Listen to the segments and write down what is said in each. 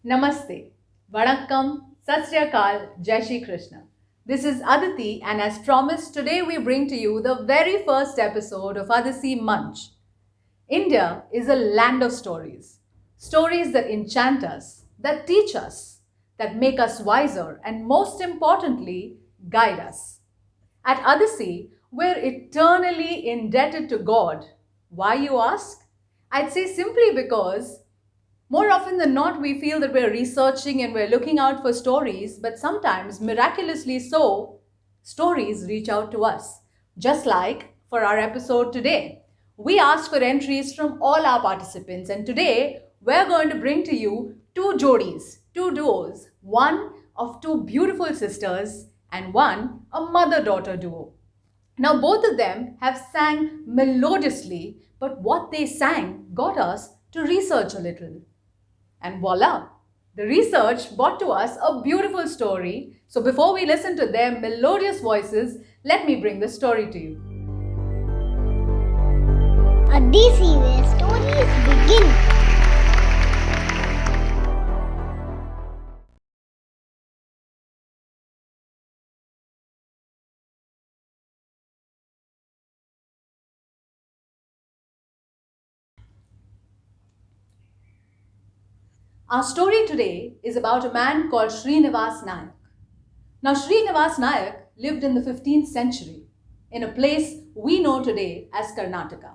Namaste, Vanakkam, Sat Sri Akal, Jai Shri Krishna. This is Aditi, and as promised, today we bring to you the very first episode of ADISI Manch. India is a land of stories. Stories that enchant us, that teach us, that make us wiser, and most importantly, guide us. At ADISI, we're eternally indebted to God. Why, you ask? I'd say simply because more often than not, we feel that we're researching and we're looking out for stories, but sometimes, miraculously so, stories reach out to us. Just like for our episode today. We asked for entries from all our participants, and today we're going to bring to you two jodis, two duos, one of two beautiful sisters, and one a mother daughter duo. Now, both of them have sang melodiously, but what they sang got us to research a little. And voila! The research brought to us a beautiful story. So before we listen to their melodious voices, let me bring the story to you. A DC where stories begin. Our story today is about a man called Srinivas Nayak. Now, Srinivas Nayak lived in the 15th century in a place we know today as Karnataka.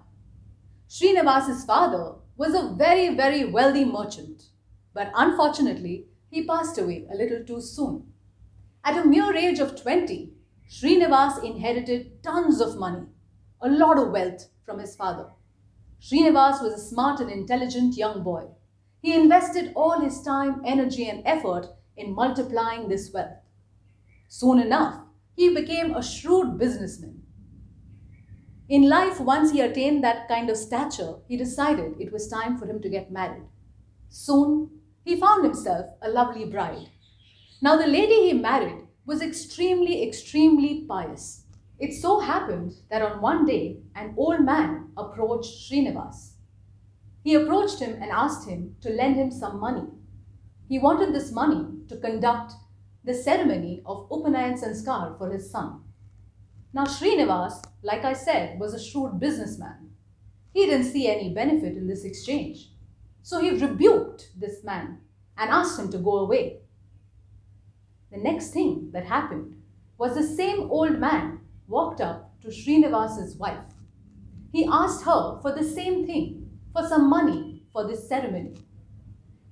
Srinivas's father was a very, very wealthy merchant, but unfortunately, he passed away a little too soon. At a mere age of 20, Srinivas inherited tons of money, a lot of wealth from his father. Srinivas was a smart and intelligent young boy. He invested all his time, energy, and effort in multiplying this wealth. Soon enough, he became a shrewd businessman. In life, once he attained that kind of stature, he decided it was time for him to get married. Soon, he found himself a lovely bride. Now, the lady he married was extremely, extremely pious. It so happened that on one day, an old man approached Srinivas. He approached him and asked him to lend him some money. He wanted this money to conduct the ceremony of Upanayan Sanskar for his son. Now, Srinivas, like I said, was a shrewd businessman. He didn't see any benefit in this exchange. So he rebuked this man and asked him to go away. The next thing that happened was the same old man walked up to Srinivas's wife. He asked her for the same thing, for some money for this ceremony.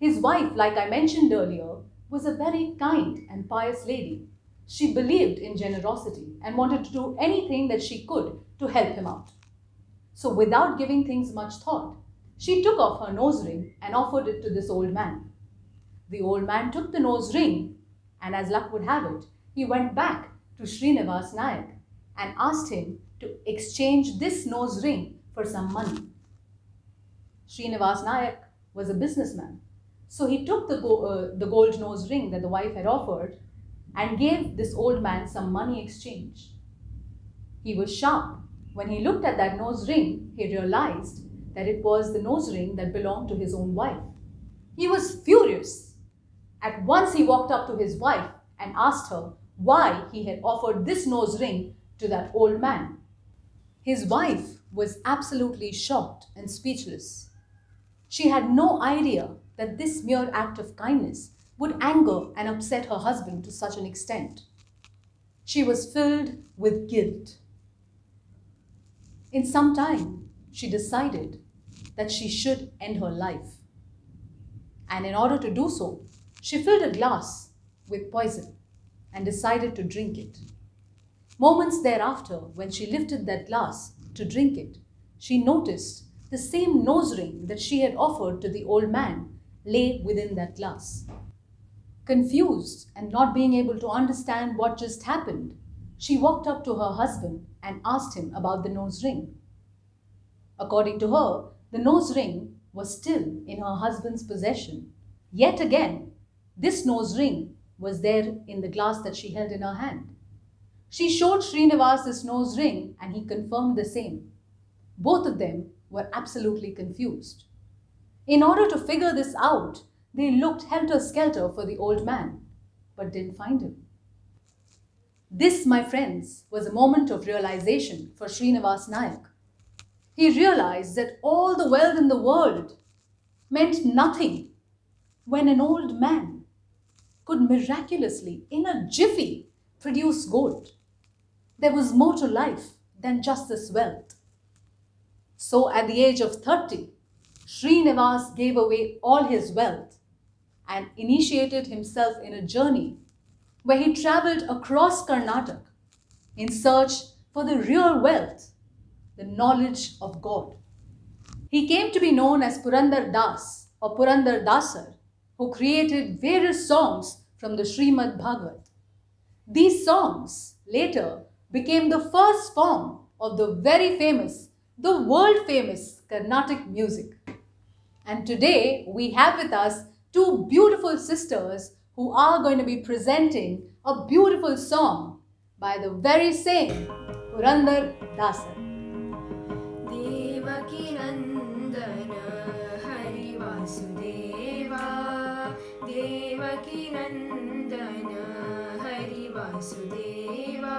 His wife, like I mentioned earlier, was a very kind and pious lady. She believed in generosity and wanted to do anything that she could to help him out. So, without giving things much thought, she took off her nose ring and offered it to this old man. The old man took the nose ring, and as luck would have it, he went back to Srinivas Nayak and asked him to exchange this nose ring for some money. Srinivas Nayak was a businessman, so he took the gold nose ring that the wife had offered and gave this old man some money exchange. He was sharp. When he looked at that nose ring, he realized that it was the nose ring that belonged to his own wife. He was furious. At once he walked up to his wife and asked her why he had offered this nose ring to that old man. His wife was absolutely shocked and speechless. She had no idea that this mere act of kindness would anger and upset her husband to such an extent. She was filled with guilt. In some time, she decided that she should end her life. And in order to do so, she filled a glass with poison and decided to drink it. Moments thereafter, when she lifted that glass to drink it, she noticed the same nose ring that she had offered to the old man lay within that glass. Confused and not being able to understand what just happened, she walked up to her husband and asked him about the nose ring. According to her, the nose ring was still in her husband's possession. Yet again, this nose ring was there in the glass that she held in her hand. She showed Srinivas this nose ring and he confirmed the same. Both of them were absolutely confused. In order to figure this out, They looked helter-skelter for the old man, but didn't find him. This, my friends, was a moment of realization for Srinivas Nayak. He realized that all the wealth in the world meant nothing when an old man could miraculously, in a jiffy, produce gold. There was more to life than just this wealth. So at the age of 30, Srinivas gave away all his wealth and initiated himself in a journey where he traveled across Karnataka in search for the real wealth, the knowledge of God. He came to be known as Purandara Das or Purandara Dassar, who created various songs from the Srimad Bhagavat. These songs later became the first form of the very famous, the world famous Carnatic music. And today we have with us two beautiful sisters who are going to be presenting a beautiful song by the very same Purandara Dassar. Devaki Nandana Hari Vasudeva Devaki Nandana Hari Vasudeva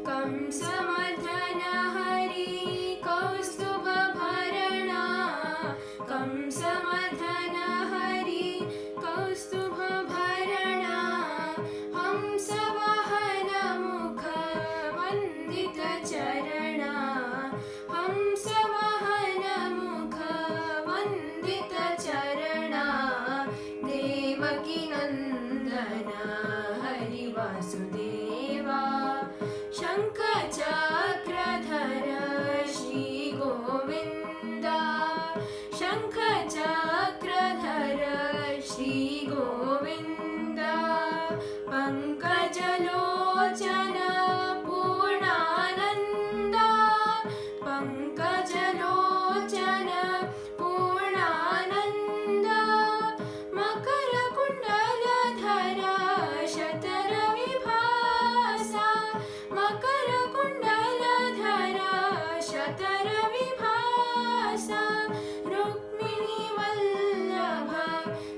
Kamsamardhana Hari Kaustubha Bharana Kamsamardhana Hari Kaustubha Bharana Hamsavahana Mukha Vandita Charana Hamsavahana Mukha Vandita Charana Devaki Nandana Hari Vasudeva Shankha Chakradhara Shri Govinda Shankha Chakradhara Shri Govinda Pankajalochana Purnananda Pankajalochana Purnananda Makara Kundaladhara Shatara Vibhasa Makara Kundaladhara Shatara Vibhasa Rukmini Vallabha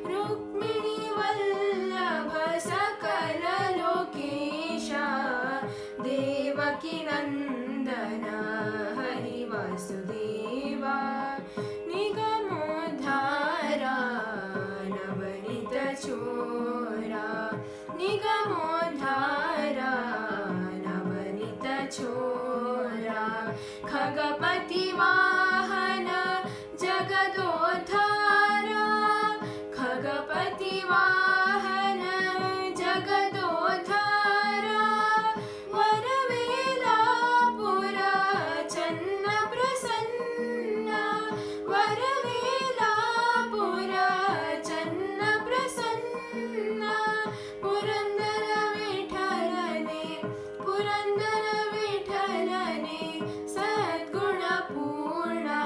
Rukmini Vallabha Sakala Lokesha Devaki Nandana Hari Vasudeva Nigamodhara Navanita Chora Nigamodhara Navanita Chora Khagapati Vahana Jagadodhara Khagapati Vahana Jagadodhara Varavela Pura Channa Prasanna Varavela Pura Channa Prasanna Purandara Vithalane Purandara Vithalane Sadguna Purna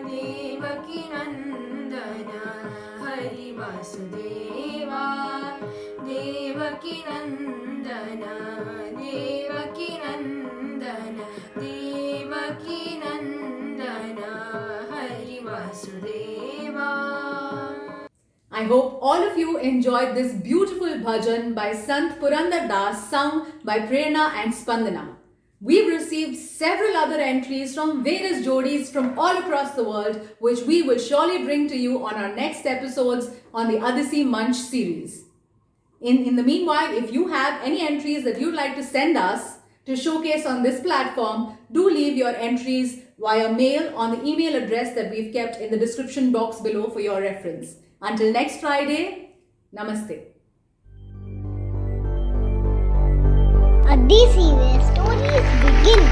Devaki Nandana Hari Vasudeva Devaki Nandana Devaki Nandana Devaki Nandana Hari Vasudeva. I hope all of you enjoyed this beautiful bhajan by Sant Purandara Das sung by Prerna and Spandana. We've received several other entries from various jodis from all across the world, which we will surely bring to you on our next episodes on the ADISI Manch series. In the meanwhile, if you have any entries that you'd like to send us to showcase on this platform, do leave your entries via mail on the email address that we've kept in the description box below for your reference. Until next Friday, Namaste. ADISI where stories begin.